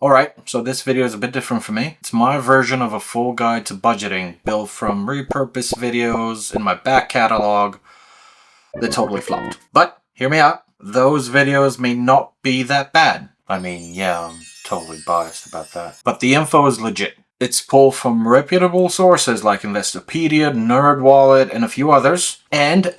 Alright, so this video is a bit different for me. It's my version of a full guide to budgeting built from repurposed videos in my back catalog that totally flopped. But hear me out, those videos may not be that bad. I mean, yeah, I'm totally biased about that. But the info is legit. It's pulled from reputable sources like Investopedia, NerdWallet, and a few others. And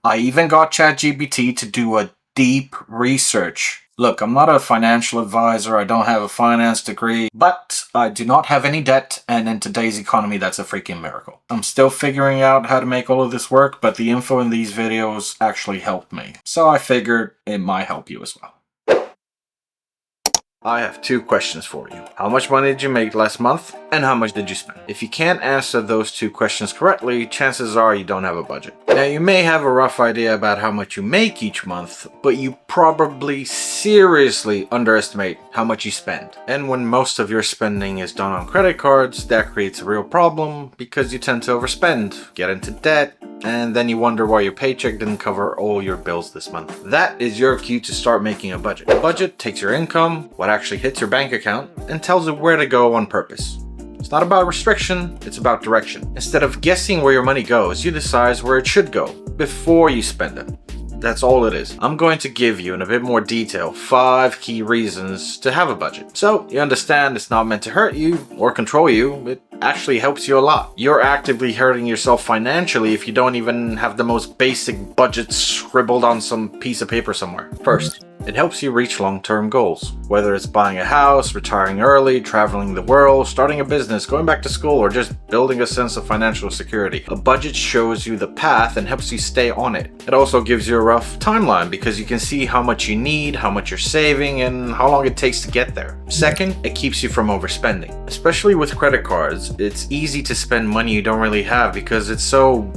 I even got ChatGPT to do a deep research. Look, I'm not a financial advisor, I don't have a finance degree, but I do not have any debt, and in today's economy, that's a freaking miracle. I'm still figuring out how to make all of this work, but the info in these videos actually helped me. So I figured it might help you as well. I have two questions for you. How much money did you make last month? And how much did you spend? If you can't answer those two questions correctly, chances are you don't have a budget. Now, you may have a rough idea about how much you make each month, but you probably seriously underestimate how much you spend. And when most of your spending is done on credit cards, that creates a real problem because you tend to overspend, get into debt, and then you wonder why your paycheck didn't cover all your bills this month. That is your cue to start making a budget. A budget takes your income, what actually hits your bank account, and tells you where to go on purpose. It's not about restriction, it's about direction. Instead of guessing where your money goes, you decide where it should go before you spend it. That's all it is. I'm going to give you in a bit more detail 5 key reasons to have a budget. So you understand it's not meant to hurt you or control you. It actually helps you a lot. You're actively hurting yourself financially if you don't even have the most basic budget scribbled on some piece of paper somewhere. First, it helps you reach long-term goals. Whether it's buying a house, retiring early, traveling the world, starting a business, going back to school, or just building a sense of financial security. A budget shows you the path and helps you stay on it. It also gives you a rough timeline because you can see how much you need, how much you're saving, and how long it takes to get there. Second, it keeps you from overspending. Especially with credit cards, it's easy to spend money you don't really have because it's so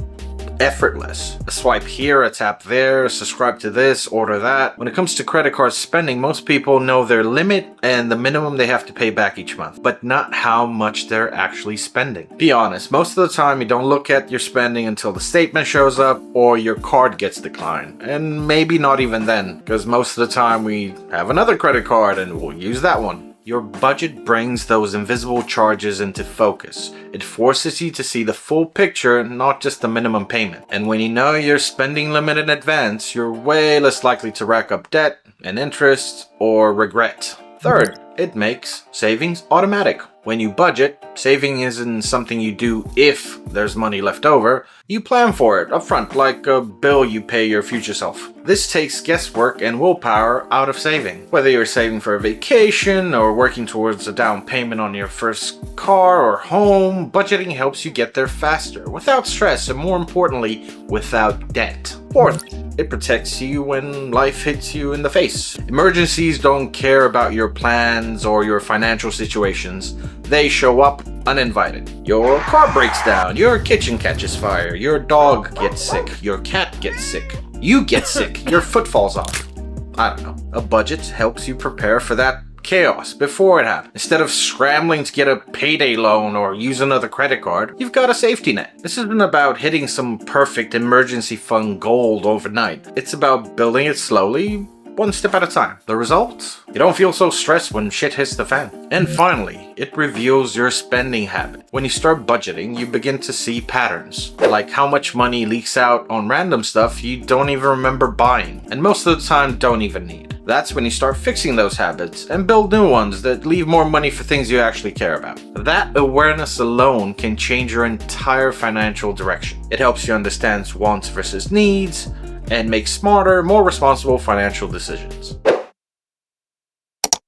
effortless. A swipe here, a tap there, subscribe to this, order that. When it comes to credit card spending, most people know their limit and the minimum they have to pay back each month, but not how much they're actually spending. Be honest, most of the time you don't look at your spending until the statement shows up or your card gets declined. And maybe not even then, because most of the time we have another credit card and we'll use that one. Your budget brings those invisible charges into focus. It forces you to see the full picture, not just the minimum payment. And when you know your spending limit in advance, you're way less likely to rack up debt and interest or regret. Third, it makes savings automatic. When you budget, saving isn't something you do if there's money left over. You plan for it upfront, like a bill you pay your future self. This takes guesswork and willpower out of saving. Whether you're saving for a vacation or working towards a down payment on your first car or home, budgeting helps you get there faster, without stress, and more importantly, without debt. Fourth, it protects you when life hits you in the face. Emergencies don't care about your plans or your financial situations. They show up uninvited. Your car breaks down, your kitchen catches fire, your dog gets sick, your cat gets sick, you get sick, your foot falls off. I don't know. A budget helps you prepare for that chaos before it happens. Instead of scrambling to get a payday loan or use another credit card, you've got a safety net. This isn't about hitting some perfect emergency fund gold overnight. It's about building it slowly, one step at a time. The result? You don't feel so stressed when shit hits the fan. And finally, it reveals your spending habit. When you start budgeting, you begin to see patterns, like how much money leaks out on random stuff you don't even remember buying, and most of the time don't even need. That's when you start fixing those habits and build new ones that leave more money for things you actually care about. That awareness alone can change your entire financial direction. It helps you understand wants versus needs, and make smarter, more responsible financial decisions.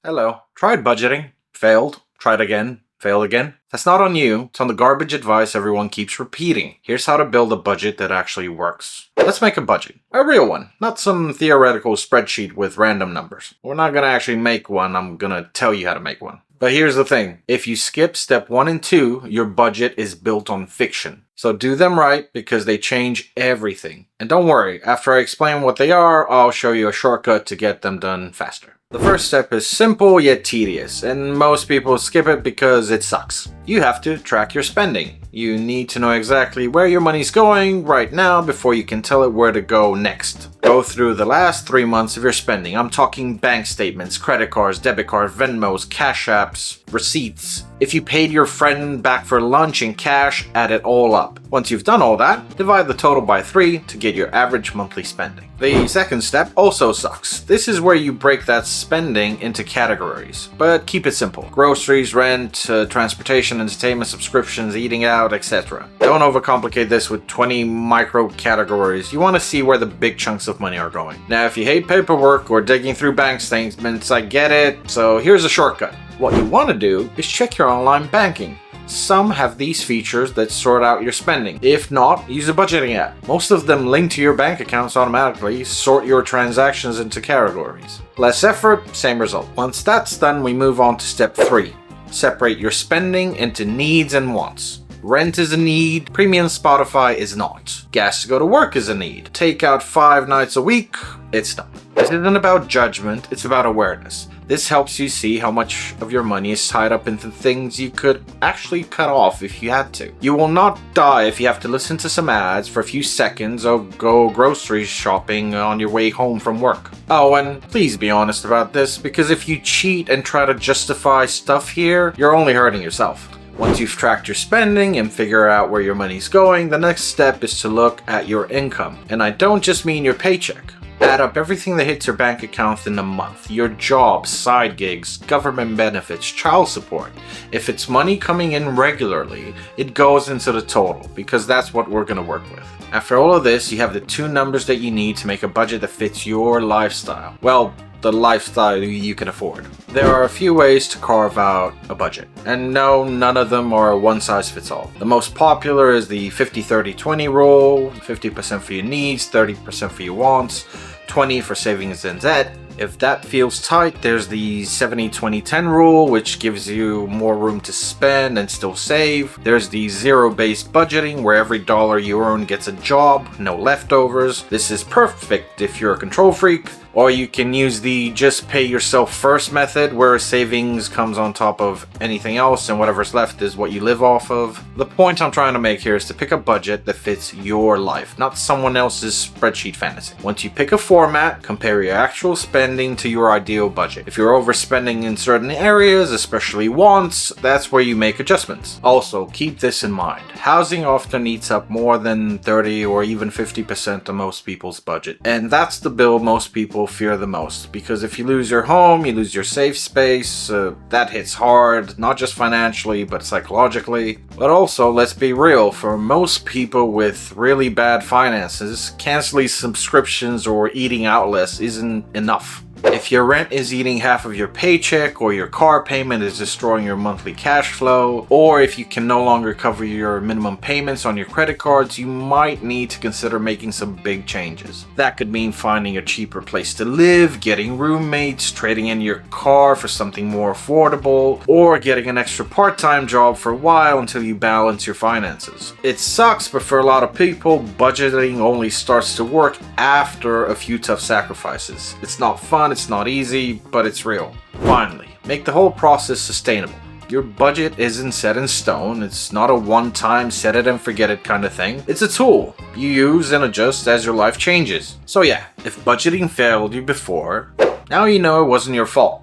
Hello. Tried budgeting. Failed. Tried again. Failed again. That's not on you. It's on the garbage advice everyone keeps repeating. Here's how to build a budget that actually works. Let's make a budget. A real one. Not some theoretical spreadsheet with random numbers. We're not gonna actually make one. I'm gonna tell you how to make one. But here's the thing. If you skip step 1 and 2, your budget is built on fiction. So do them right because they change everything. And don't worry, after I explain what they are, I'll show you a shortcut to get them done faster. The first step is simple yet tedious, and most people skip it because it sucks. You have to track your spending. You need to know exactly where your money's going right now before you can tell it where to go next. Go through the last 3 months of your spending. I'm talking bank statements, credit cards, debit cards, Venmos, cash apps, receipts. If you paid your friend back for lunch in cash, add it all up. Once you've done all that, divide the total by 3 to get your average monthly spending. The second step also sucks. This is where you break that spending into categories, but keep it simple. Groceries, rent, transportation, entertainment, subscriptions, eating out, etc. Don't overcomplicate this with 20 micro categories. You want to see where the big chunks of money are going. Now, if you hate paperwork or digging through bank statements, I get it, so here's a shortcut. What you want to do is check your online banking. Some have these features that sort out your spending. If not, use a budgeting app. Most of them link to your bank accounts automatically, sort your transactions into categories. Less effort, same result. Once that's done, we move on to step 3. Separate your spending into needs and wants. Rent is a need, premium Spotify is not. Gas to go to work is a need. Take out 5 nights a week, it's not. This isn't about judgment, it's about awareness. This helps you see how much of your money is tied up into things you could actually cut off if you had to. You will not die if you have to listen to some ads for a few seconds or go grocery shopping on your way home from work. Oh, and please be honest about this, because if you cheat and try to justify stuff here, you're only hurting yourself. Once you've tracked your spending and figure out where your money's going, the next step is to look at your income. And I don't just mean your paycheck. Add up everything that hits your bank account in a month. Your job, side gigs, government benefits, child support. If it's money coming in regularly, it goes into the total, because that's what we're going to work with. After all of this, you have the 2 numbers that you need to make a budget that fits your lifestyle. Well, the lifestyle you can afford. There are a few ways to carve out a budget, and no, none of them are one size fits all. The most popular is the 50-30-20 rule, 50% for your needs, 30% for your wants, 20 for savings and debt. If that feels tight, there's the 70-20-10 rule, which gives you more room to spend and still save. There's the zero-based budgeting, where every dollar you earn gets a job, no leftovers. This is perfect if you're a control freak. Or you can use the just pay yourself first method, where savings comes on top of anything else and whatever's left is what you live off of. The point I'm trying to make here is to pick a budget that fits your life, not someone else's spreadsheet fantasy. Once you pick a format, compare your actual spending to your ideal budget. If you're overspending in certain areas, especially wants, that's where you make adjustments. Also, keep this in mind. Housing often eats up more than 30 or even 50% of most people's budget. And that's the bill most people fear the most, because if you lose your home, you lose your safe space. That hits hard, not just financially but psychologically. But also, let's be real, for most people with really bad finances, canceling subscriptions or eating out less isn't enough. If your rent is eating half of your paycheck, or your car payment is destroying your monthly cash flow, or if you can no longer cover your minimum payments on your credit cards, you might need to consider making some big changes. That could mean finding a cheaper place to live, getting roommates, trading in your car for something more affordable, or getting an extra part-time job for a while until you balance your finances. It sucks, but for a lot of people, budgeting only starts to work after a few tough sacrifices. It's not fun, it's not easy, but it's real. Finally, make the whole process sustainable. Your budget isn't set in stone. It's not a one-time set it and forget it kind of thing. It's a tool you use and adjust as your life changes. So yeah, if budgeting failed you before, now you know it wasn't your fault.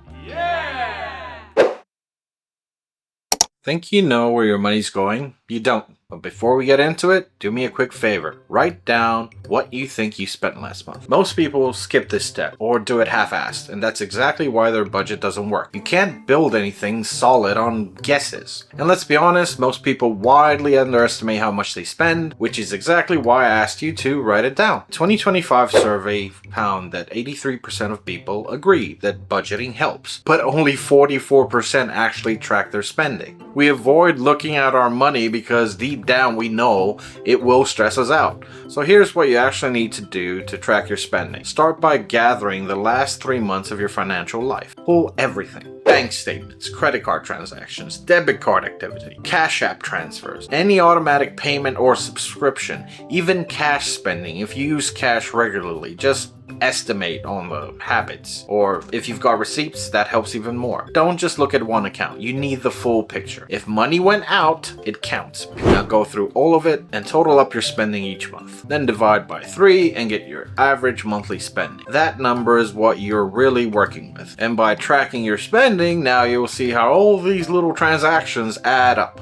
Think you know where your money's going? You don't. But before we get into it, do me a quick favor. Write down what you think you spent last month. Most people skip this step or do it half-assed, and that's exactly why their budget doesn't work. You can't build anything solid on guesses. And let's be honest, most people widely underestimate how much they spend, which is exactly why I asked you to write it down. 2025 survey found that 83% of people agree that budgeting helps, but only 44% actually track their spending. We avoid looking at our money because deep down we know it will stress us out. So here's what you actually need to do to track your spending. Start by gathering the last 3 months of your financial life. Pull everything. Bank statements, credit card transactions, debit card activity, cash app transfers, any automatic payment or subscription, even cash spending if you use cash regularly. Just estimate on the habits. Or if you've got receipts, that helps even more. Don't just look at one account. You need the full picture. If money went out, it counts. Now go through all of it and total up your spending each month. Then divide by 3 and get your average monthly spending. That number is what you're really working with. And by tracking your spending, now you'll see how all these little transactions add up.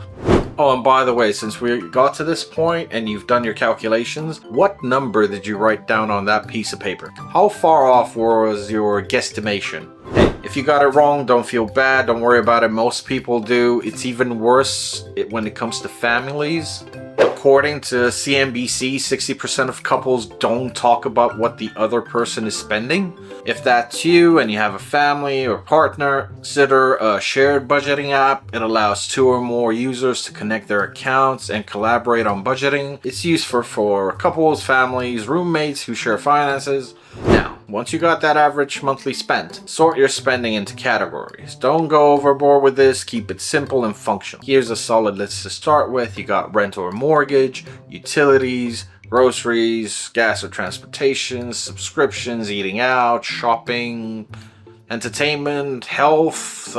Oh, and by the way, since we got to this point and you've done your calculations, what number did you write down on that piece of paper? How far off was your guesstimation? Hey, if you got it wrong, don't feel bad. Don't worry about it. Most people do. It's even worse when it comes to families. According to CNBC, 60% of couples don't talk about what the other person is spending. If that's you and you have a family or partner, consider a shared budgeting app. It allows 2 or more users to connect their accounts and collaborate on budgeting. It's useful for couples, families, roommates who share finances. Now, once you got that average monthly spend, sort your spending into categories. Don't go overboard with this, keep it simple and functional. Here's a solid list to start with. You got rent or mortgage, utilities, groceries, gas or transportation, subscriptions, eating out, shopping, entertainment, health,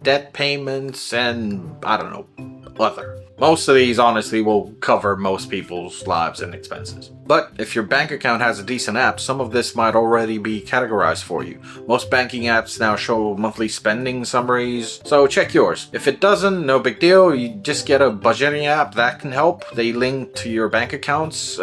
debt payments, and I don't know, other. Most of these honestly will cover most people's lives and expenses. But if your bank account has a decent app, some of this might already be categorized for you. Most banking apps now show monthly spending summaries, so check yours. If it doesn't, no big deal. You just get a budgeting app that can help. They link to your bank accounts,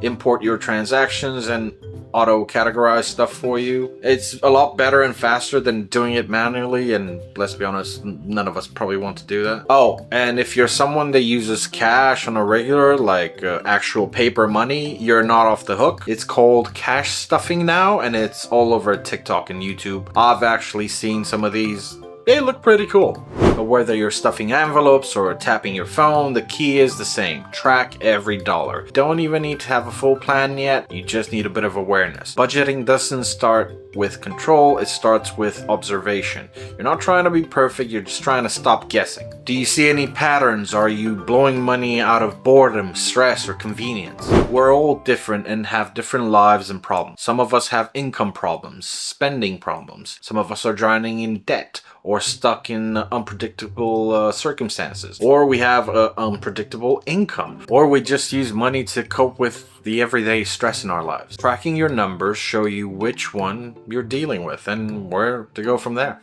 import your transactions, and auto-categorize stuff for you. It's a lot better and faster than doing it manually, and let's be honest, none of us probably want to do that. Oh, and if you're someone that uses cash on a regular, like actual paper money, you're not off the hook. It's called cash stuffing now, and it's all over TikTok and YouTube. I've actually seen some of these. They look pretty cool. But whether you're stuffing envelopes or tapping your phone, the key is the same. Track every dollar. Don't even need to have a full plan yet. You just need a bit of awareness. Budgeting doesn't start with control, it starts with observation. You're not trying to be perfect, you're just trying to stop guessing. Do you see any patterns? Are you blowing money out of boredom, stress, or convenience? We're all different and have different lives and problems. Some of us have income problems, spending problems. Some of us are drowning in debt or stuck in unpredictable circumstances. Or we have unpredictable income. Or we just use money to cope with the everyday stress in our lives. Tracking your numbers show you which one you're dealing with and where to go from there.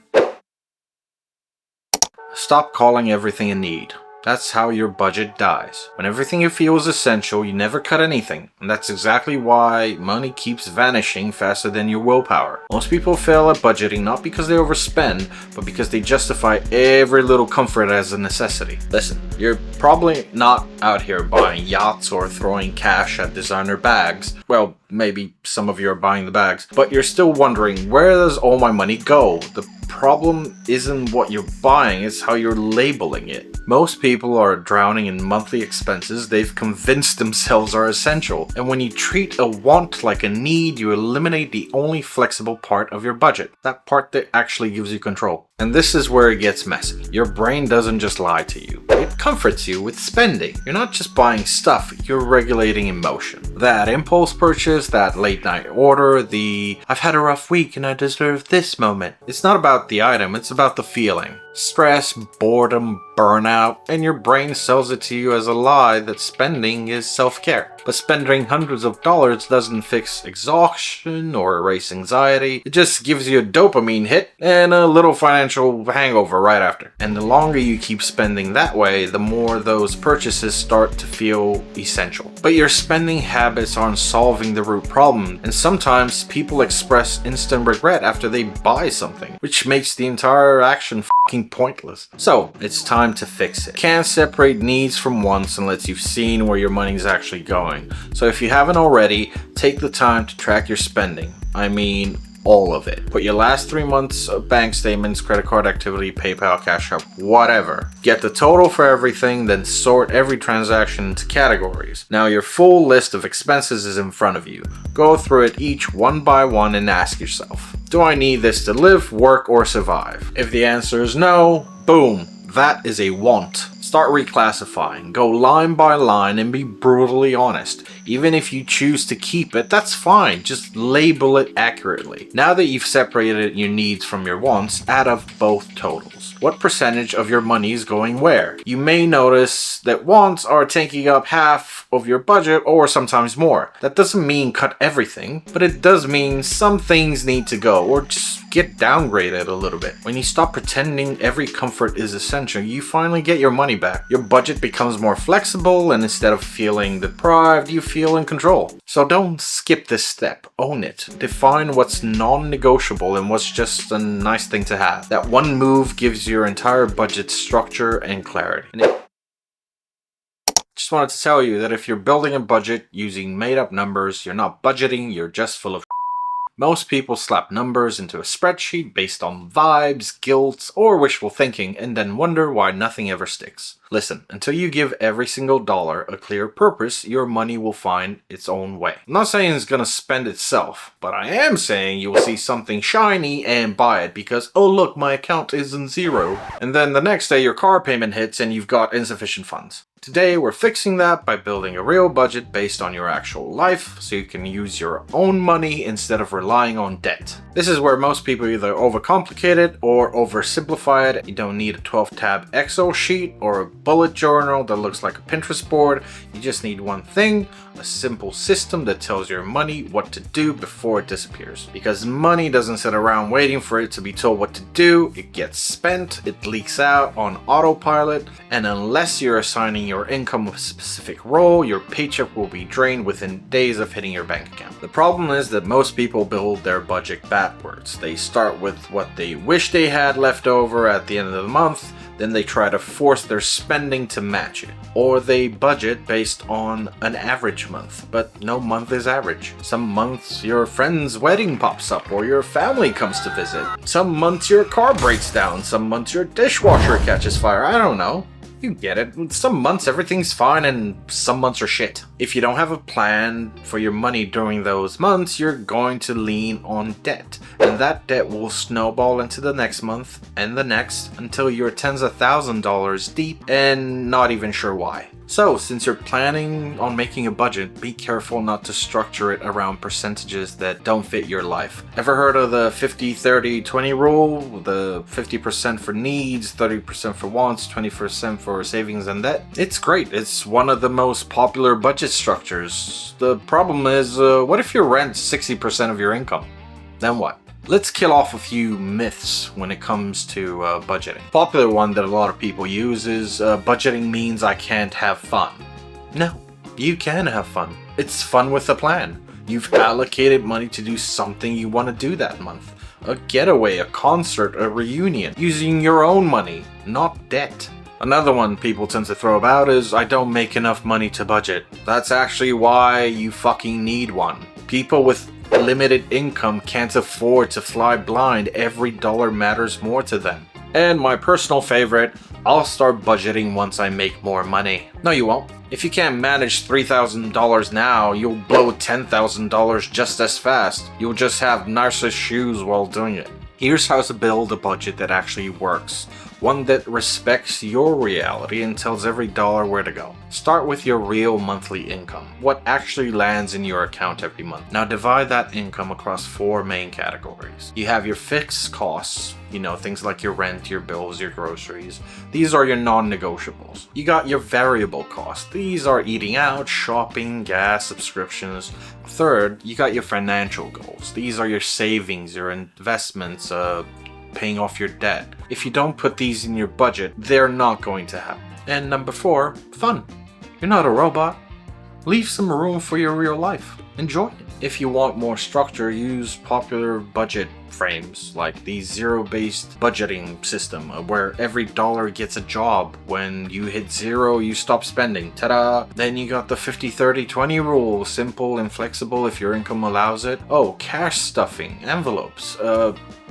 Stop calling everything a need. That's how your budget dies. When everything you feel is essential, you never cut anything. And that's exactly why money keeps vanishing faster than your willpower. Most people fail at budgeting not because they overspend, but because they justify every little comfort as a necessity. Listen, you're probably not out here buying yachts or throwing cash at designer bags. Well, maybe some of you are buying the bags, but you're still wondering, where does all my money go? The problem isn't what you're buying, it's how you're labeling it. Most people are drowning in monthly expenses they've convinced themselves are essential. And when you treat a want like a need, you eliminate the only flexible part of your budget. That part that actually gives you control. And this is where it gets messy. Your brain doesn't just lie to you. It comforts you with spending. You're not just buying stuff, you're regulating emotion. That impulse purchase, that late night order, the I've had a rough week and I deserve this moment. It's not about the item, it's about the feeling. Stress, boredom, burnout, and your brain sells it to you as a lie that spending is self-care. But spending hundreds of dollars doesn't fix exhaustion or erase anxiety. It just gives you a dopamine hit and a little financial hangover right after. And the longer you keep spending that way, the more those purchases start to feel essential. But your spending habits aren't solving the root problem, and sometimes people express instant regret after they buy something, which makes the entire action fucking pointless. So, it's time to fix it. Can't separate needs from wants unless you've seen where your money's actually going. So if you haven't already, take the time to track your spending. I mean, all of it. Put your last 3 months of bank statements, credit card activity, PayPal, Cash App, whatever. Get the total for everything, then sort every transaction into categories. Now your full list of expenses is in front of you. Go through it each one by one and ask yourself, do I need this to live, work, or survive? If the answer is no, boom, that is a want. Start reclassifying, go line by line and be brutally honest. Even if you choose to keep it, that's fine. Just label it accurately. Now that you've separated your needs from your wants, add up both totals. What percentage of your money is going where? You may notice that wants are taking up half of your budget or sometimes more. That doesn't mean cut everything, but it does mean some things need to go or just get downgraded a little bit. When you stop pretending every comfort is essential, you finally get your money back. Your budget becomes more flexible, and instead of feeling deprived, you feel in control. So don't skip this step. Own it. Define what's non-negotiable and what's just a nice thing to have. That one move gives your entire budget structure and clarity. Just wanted to tell you that if you're building a budget using made-up numbers, you're not budgeting, you're just full of Most people slap numbers into a spreadsheet based on vibes, guilt, or wishful thinking, and then wonder why nothing ever sticks. Listen, until you give every single dollar a clear purpose, your money will find its own way. I'm not saying it's gonna spend itself, but I am saying you will see something shiny and buy it because, oh look, my account is in zero. And then the next day your car payment hits and you've got insufficient funds. Today we're fixing that by building a real budget based on your actual life, so you can use your own money instead of relying on debt. This is where most people either overcomplicate it or oversimplify it. You don't need a 12-tab Excel sheet or a bullet journal that looks like a Pinterest board. You just need one thing, a simple system that tells your money what to do before it disappears. Because money doesn't sit around waiting for it to be told what to do. It gets spent, it leaks out on autopilot, and unless you're assigning your income a specific role, your paycheck will be drained within days of hitting your bank account. The problem is that most people build their budget backwards. They start with what they wish they had left over at the end of the month, then they try to force their spending to match it. Or they budget based on an average month, but no month is average. Some months your friend's wedding pops up or your family comes to visit. Some months your car breaks down, some months your dishwasher catches fire, I don't know. You get it. Some months everything's fine and some months are shit. If you don't have a plan for your money during those months, you're going to lean on debt. And that debt will snowball into the next month and the next until you're tens of $1,000s deep and not even sure why. So, since you're planning on making a budget, be careful not to structure it around percentages that don't fit your life. Ever heard of the 50-30-20 rule? The 50% for needs, 30% for wants, 20% for savings and debt? It's great. It's one of the most popular budget structures. The problem is, what if you rent 60% of your income? Then what? Let's kill off a few myths when it comes to budgeting. Popular one that a lot of people use is budgeting means I can't have fun. No, you can have fun. It's fun with a plan. You've allocated money to do something you want to do that month. A getaway, a concert, a reunion. Using your own money, not debt. Another one people tend to throw about is I don't make enough money to budget. That's actually why you fucking need one. People with limited income can't afford to fly blind. Every dollar matters more to them. And my personal favorite, I'll start budgeting once I make more money. No, you won't. If you can't manage $3,000 now, you'll blow $10,000 just as fast. You'll just have nicer shoes while doing it. Here's how to build a budget that actually works. One that respects your reality and tells every dollar where to go. Start with your real monthly income, what actually lands in your account every month. Now divide that income across 4 main categories. You have your fixed costs, things like your rent, your bills, your groceries. These are your non-negotiables. You got your variable costs. These are eating out, shopping, gas, subscriptions. Third, you got your financial goals. These are your savings, your investments, paying off your debt. If you don't put these in your budget, they're not going to happen. And number 4, fun. You're not a robot. Leave some room for your real life. Enjoy it. If you want more structure, use popular budget frames like the zero-based budgeting system where every dollar gets a job. When you hit zero, you stop spending. Ta-da! Then you got the 50-30-20 rule, simple and flexible if your income allows it. Oh, cash stuffing, envelopes.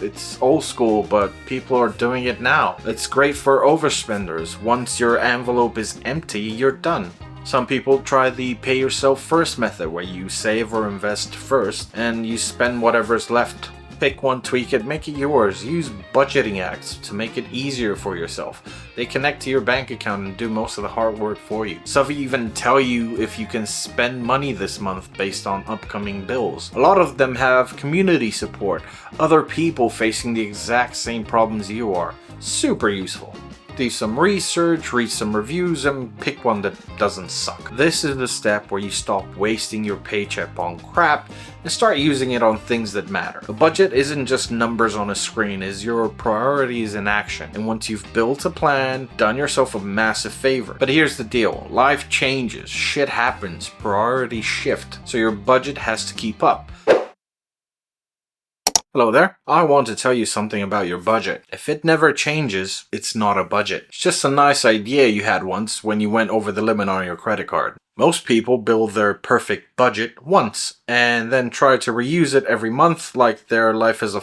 It's old school, but people are doing it now. It's great for overspenders. Once your envelope is empty, you're done. Some people try the pay yourself first method where you save or invest first and you spend whatever's left Pick one, tweak it, make it yours. Use budgeting apps to make it easier for yourself. They connect to your bank account and do most of the hard work for you. Some even tell you if you can spend money this month based on upcoming bills. A lot of them have community support, other people facing the exact same problems you are. Super useful. Do some research, read some reviews, and pick one that doesn't suck. This is the step where you stop wasting your paycheck on crap and start using it on things that matter. A budget isn't just numbers on a screen, it's your priorities in action. And once you've built a plan, done yourself a massive favor. But here's the deal, life changes, shit happens, priorities shift, so your budget has to keep up. Hello there. I want to tell you something about your budget. If it never changes, it's not a budget. It's just a nice idea you had once when you went over the limit on your credit card. Most people build their perfect budget once and then try to reuse it every month like their life is a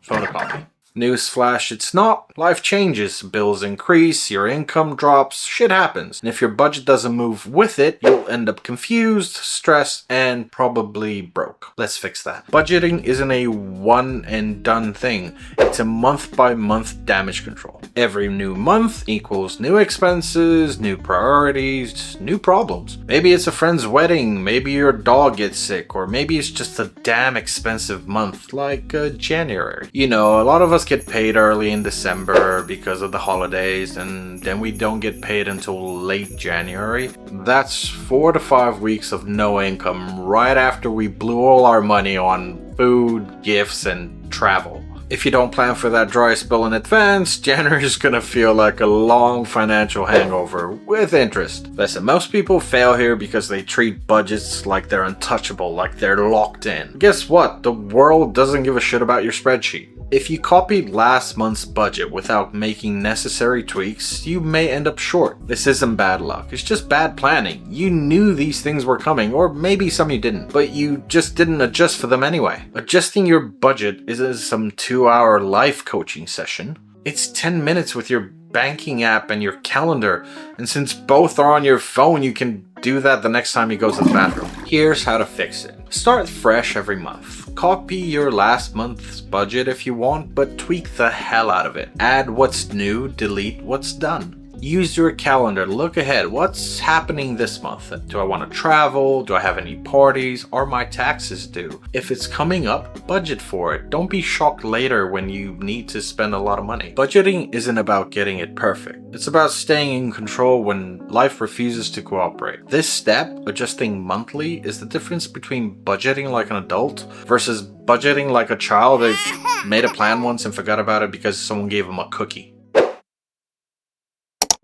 photocopy. Newsflash, it's not. Life changes, bills increase, your income drops, shit happens. And if your budget doesn't move with it, you'll end up confused, stressed, and probably broke. Let's fix that. Budgeting isn't a one and done thing. It's a month by month damage control. Every new month equals new expenses, new priorities, new problems. Maybe it's a friend's wedding, maybe your dog gets sick, or maybe it's just a damn expensive month like January. You know, a lot of us get paid early in December because of the holidays, and then we don't get paid until late January. That's 4 to 5 weeks of no income right after we blew all our money on food, gifts, and travel. If you don't plan for that dry spell in advance, January is gonna feel like a long financial hangover with interest. Listen, most people fail here because they treat budgets like they're untouchable, like they're locked in. Guess what? The world doesn't give a shit about your spreadsheet. If you copied last month's budget without making necessary tweaks, you may end up short. This isn't bad luck, it's just bad planning. You knew these things were coming, or maybe some you didn't, but you just didn't adjust for them anyway. Adjusting your budget isn't some 2-hour life coaching session. It's 10 minutes with your banking app and your calendar, and since both are on your phone, you can do that the next time you go to the bathroom. Here's how to fix it. Start fresh every month. Copy your last month's budget if you want, but tweak the hell out of it. Add what's new, delete what's done. Use your calendar, look ahead. What's happening this month? Do I want to travel? Do I have any parties? Are my taxes due? If it's coming up, budget for it. Don't be shocked later when you need to spend a lot of money. Budgeting isn't about getting it perfect. It's about staying in control when life refuses to cooperate. This step, adjusting monthly, is the difference between budgeting like an adult versus budgeting like a child that made a plan once and forgot about it because someone gave him a cookie.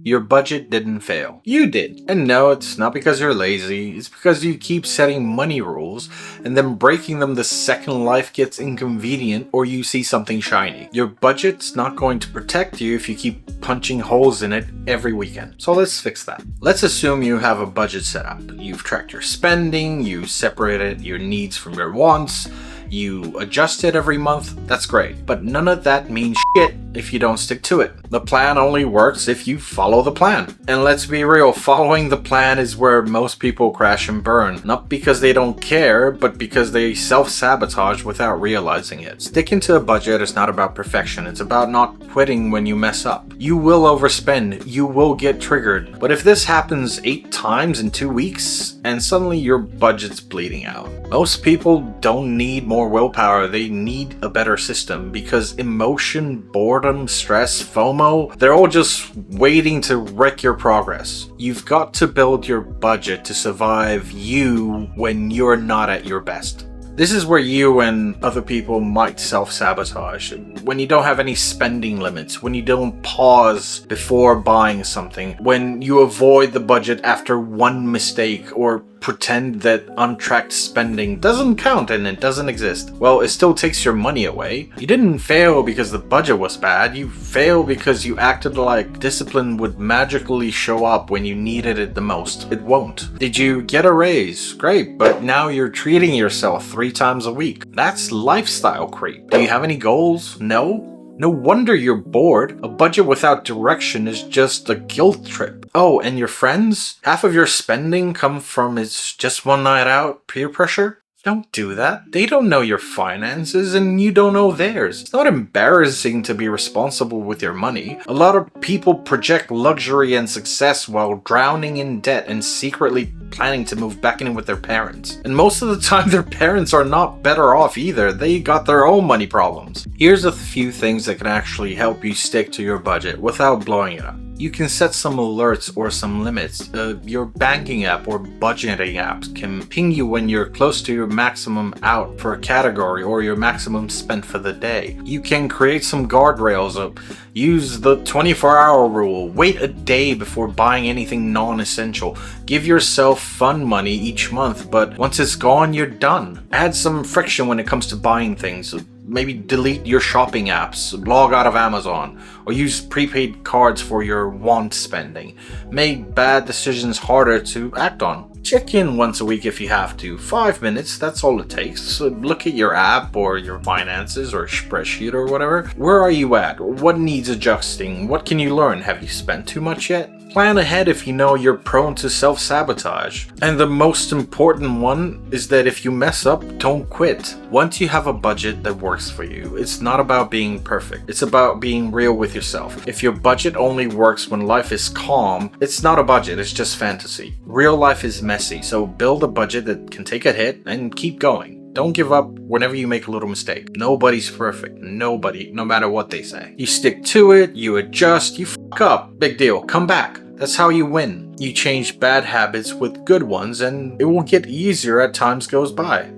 Your budget didn't fail. You did. And no, it's not because you're lazy. It's because you keep setting money rules and then breaking them the second life gets inconvenient or you see something shiny. Your budget's not going to protect you if you keep punching holes in it every weekend. So let's fix that. Let's assume you have a budget set up. You've tracked your spending, you separated your needs from your wants, you adjust it every month, that's great. But none of that means shit if you don't stick to it. The plan only works if you follow the plan. And let's be real, following the plan is where most people crash and burn. Not because they don't care, but because they self-sabotage without realizing it. Sticking to a budget is not about perfection, it's about not quitting when you mess up. You will overspend, you will get triggered. But if this happens 8 times in 2 weeks, and suddenly your budget's bleeding out. Most people don't need more willpower, they need a better system because emotion, boredom, stress, FOMO, they're all just waiting to wreck your progress. You've got to build your budget to survive you when you're not at your best. This is where you and other people might self-sabotage. When you don't have any spending limits, when you don't pause before buying something, when you avoid the budget after one mistake or pretend that untracked spending doesn't count and it doesn't exist. Well, it still takes your money away. You didn't fail because the budget was bad. You failed because you acted like discipline would magically show up when you needed it the most. It won't. Did you get a raise? Great, but now you're treating yourself 3 times a week. That's lifestyle creep. Do you have any goals? No? No wonder you're bored. A budget without direction is just a guilt trip. Oh, and your friends? Half of your spending come from it's just one night out peer pressure? Don't do that. They don't know your finances and you don't know theirs. It's not embarrassing to be responsible with your money. A lot of people project luxury and success while drowning in debt and secretly planning to move back in with their parents. And most of the time their parents are not better off either. They got their own money problems. Here's a few things that can actually help you stick to your budget without blowing it up. You can set some alerts or some limits. Your banking app or budgeting apps can ping you when you're close to your maximum out for a category or your maximum spent for the day. You can create some guardrails. Use the 24-hour rule. Wait a day before buying anything non-essential. Give yourself fun money each month, but once it's gone, you're done. Add some friction when it comes to buying things. Maybe delete your shopping apps, log out of Amazon, or use prepaid cards for your want spending. Make bad decisions harder to act on. Check in once a week if you have to. 5 minutes, that's all it takes. So look at your app or your finances or spreadsheet or whatever. Where are you at? What needs adjusting? What can you learn? Have you spent too much yet? Plan ahead if you know you're prone to self-sabotage. And the most important one is that if you mess up, don't quit. Once you have a budget that works for you, it's not about being perfect. It's about being real with yourself. If your budget only works when life is calm, it's not a budget, it's just fantasy. Real life is messy, so build a budget that can take a hit and keep going. Don't give up whenever you make a little mistake. Nobody's perfect. Nobody, no matter what they say. You stick to it, you adjust, you fuck up. Big deal. Come back. That's how you win. You change bad habits with good ones and it will get easier as time goes by.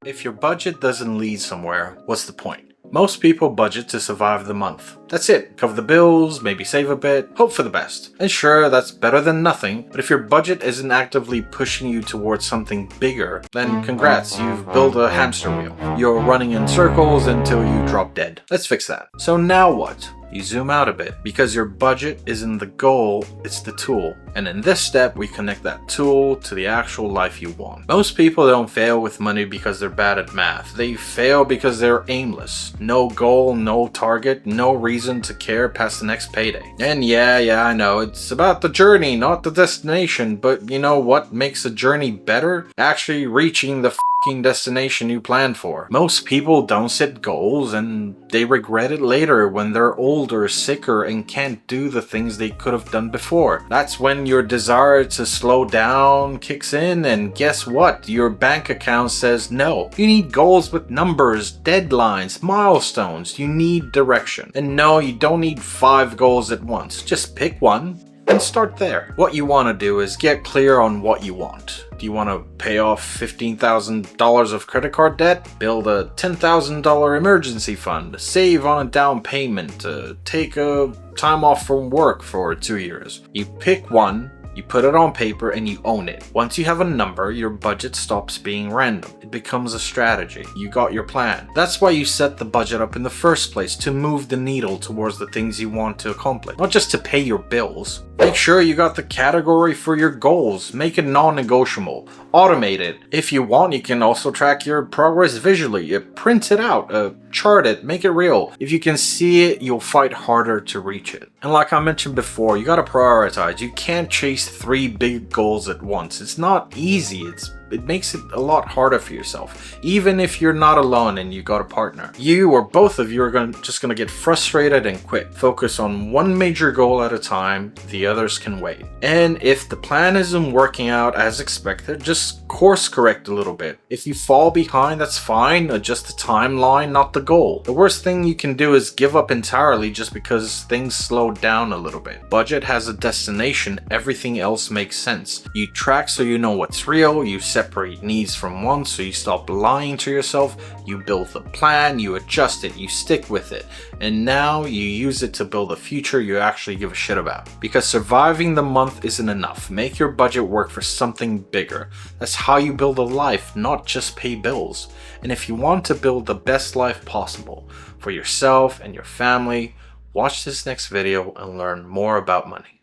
If your budget doesn't lead somewhere, what's the point? Most people budget to survive the month. That's it. Cover the bills, maybe save a bit, hope for the best. And sure, that's better than nothing, but if your budget isn't actively pushing you towards something bigger, then congrats, you've built a hamster wheel. You're running in circles until you drop dead. Let's fix that. So now what? You zoom out a bit, because your budget isn't the goal, it's the tool. And in this step, we connect that tool to the actual life you want. Most people don't fail with money because they're bad at math. They fail because they're aimless. No goal, no target, no reason to care past the next payday. And yeah, I know, it's about the journey, not the destination, but you know what makes the journey better? Actually reaching the destination you planned for. Most people don't set goals and they regret it later when they're older, sicker, and can't do the things they could have done before. That's when your desire to slow down kicks in, and guess what? Your bank account says no. You need goals with numbers, deadlines, milestones. You need direction. And no, you don't need 5 goals at once. Just pick one and start there. What you want to do is get clear on what you want. Do you want to pay off $15,000 of credit card debt? Build a $10,000 emergency fund? Save on a down payment? Take a time off from work for 2 years? You pick one, you put it on paper, and you own it. Once you have a number, your budget stops being random. It becomes a strategy. You got your plan. That's why you set the budget up in the first place, to move the needle towards the things you want to accomplish, not just to pay your bills. Make sure you got the category for your goals. Make it non-negotiable. Automate it. If you want, you can also track your progress visually. Print it out. Chart it. Make it real. If you can see it, you'll fight harder to reach it. And like I mentioned before, you gotta prioritize. You can't chase 3 big goals at once. It's not easy. It makes it a lot harder for yourself, even if you're not alone and you got a partner. You or both of you are just gonna get frustrated and quit. Focus on one major goal at a time, the others can wait. And if the plan isn't working out as expected, just course correct a little bit. If you fall behind, that's fine, adjust the timeline, not the goal. The worst thing you can do is give up entirely just because things slow down a little bit. Budget has a destination, everything else makes sense. You track so you know what's real, you separate needs from wants so you stop lying to yourself, you build the plan, you adjust it, you stick with it, and now you use it to build a future you actually give a shit about. Because surviving the month isn't enough. Make your budget work for something bigger. That's how you build a life, not just pay bills. And if you want to build the best life possible for yourself and your family, watch this next video and learn more about money.